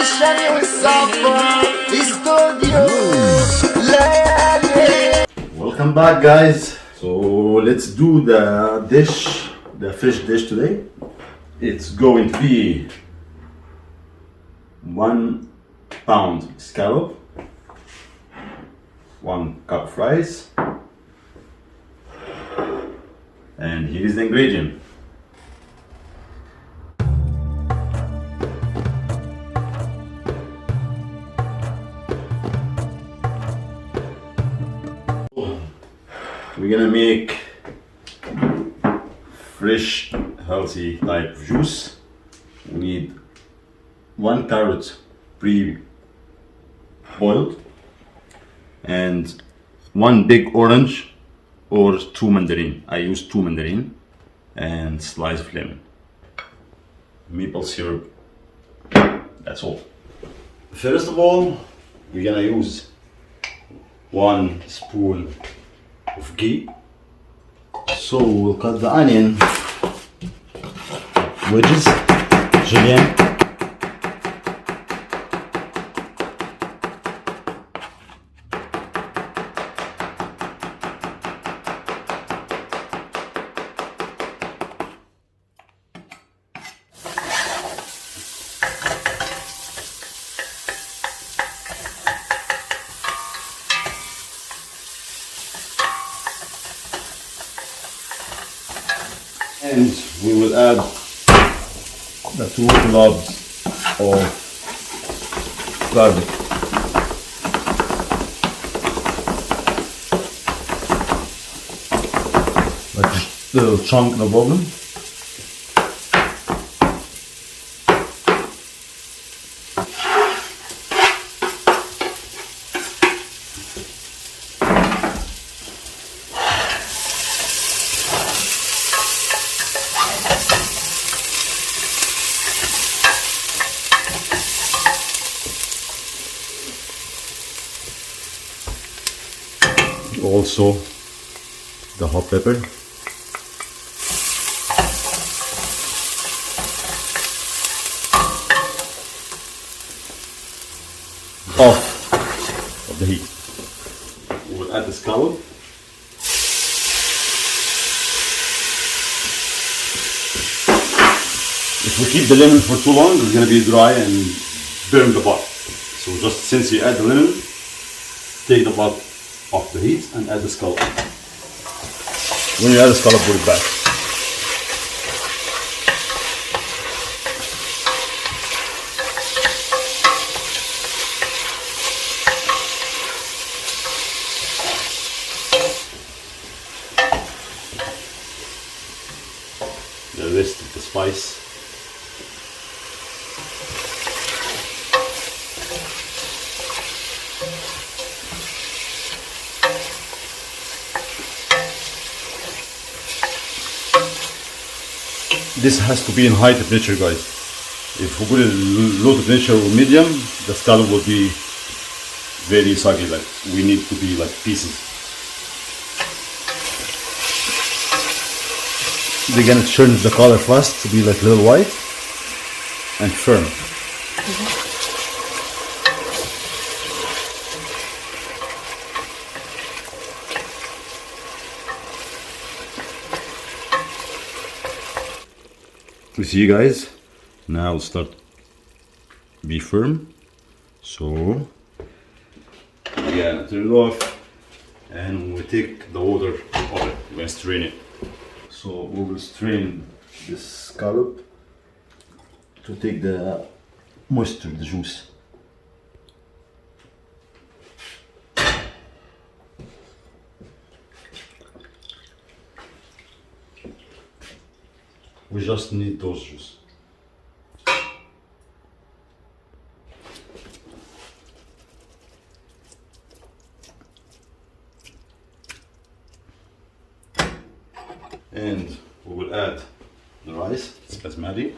الشامي والصفا استوديو ليالي. Welcome back, guys. So let's do the fish dish today. It's going to be 1 pound scallop, 1 cup of rice, and here is the ingredient. We're gonna make fresh, healthy type of juice. We need 1 carrot pre-boiled and 1 big orange or 2 mandarin. I use 2 mandarin and slice of lemon. Maple syrup. That's all. First of all, we're gonna use 1 spoon of ghee. So we'll cut the onion wedges, julienne. And we will add the 2 cloves of garlic. Like a little chunk, no problem. Also the hot pepper, off of the heat. We will add the scallop. If we keep the lemon for too long, it's going to be dry and burn the pot. So just since you add the lemon, take the pot off the heat and add the scallop. When you add the scallop, put it back. The rest of the spice. This has to be in high temperature, guys. If we put it in low temperature or medium, the scallop will be very soggy. Like we need to be like pieces. They're gonna turn the color fast to be like a little white and firm. You see, guys, now start be firm. So yeah, turn it off, and we take the water of it. We're gonna strain it. So we will strain this scallop to take the moisture, the juice. We just need those juice. And we will add the rice, it's basmati.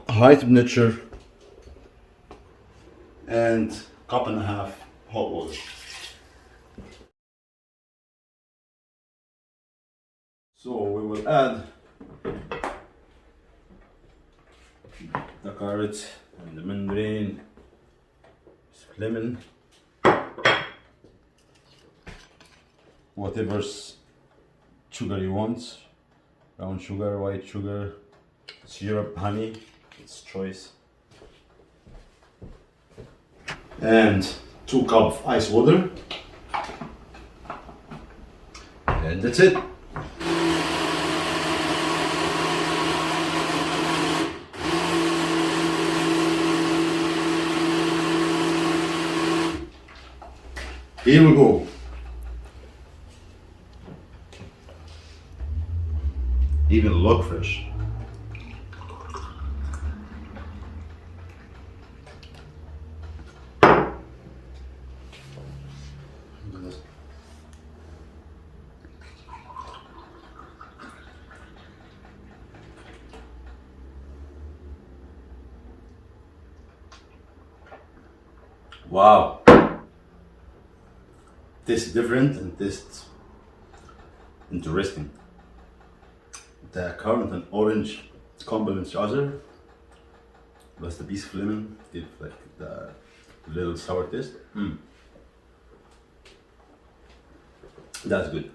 High temperature and 1.5 cups hot water. So we will add the carrot and the mandarin, lemon, whatever sugar you want, brown sugar, white sugar, syrup, honey, it's choice. And 2 cups of ice water. And that's it. Here we go. Even look fresh. Wow, tastes different and tastes interesting. The currant and orange complement each other, plus the piece of lemon give like the little sour taste. That's good.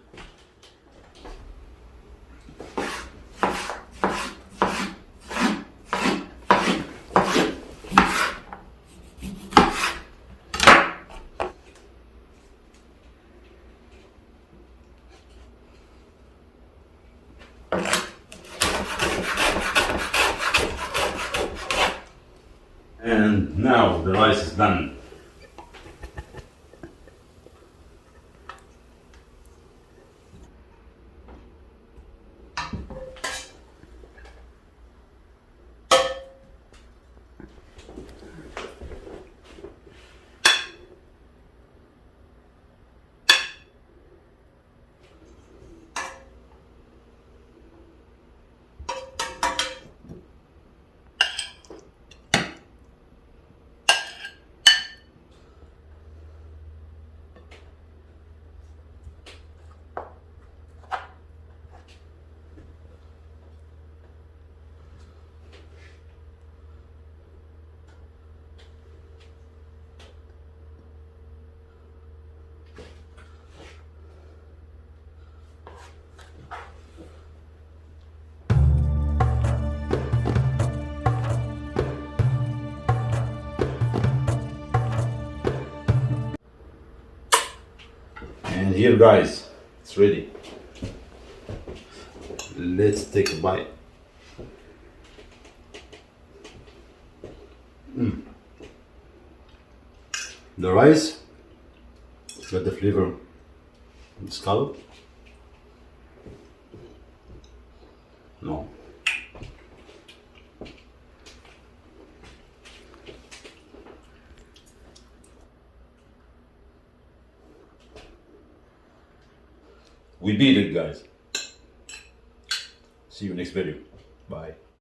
And now the rice is done. And here guys, it's ready. Let's take a bite. The rice got the flavor of the scallop. No. We beat it, guys. See you next video. Bye.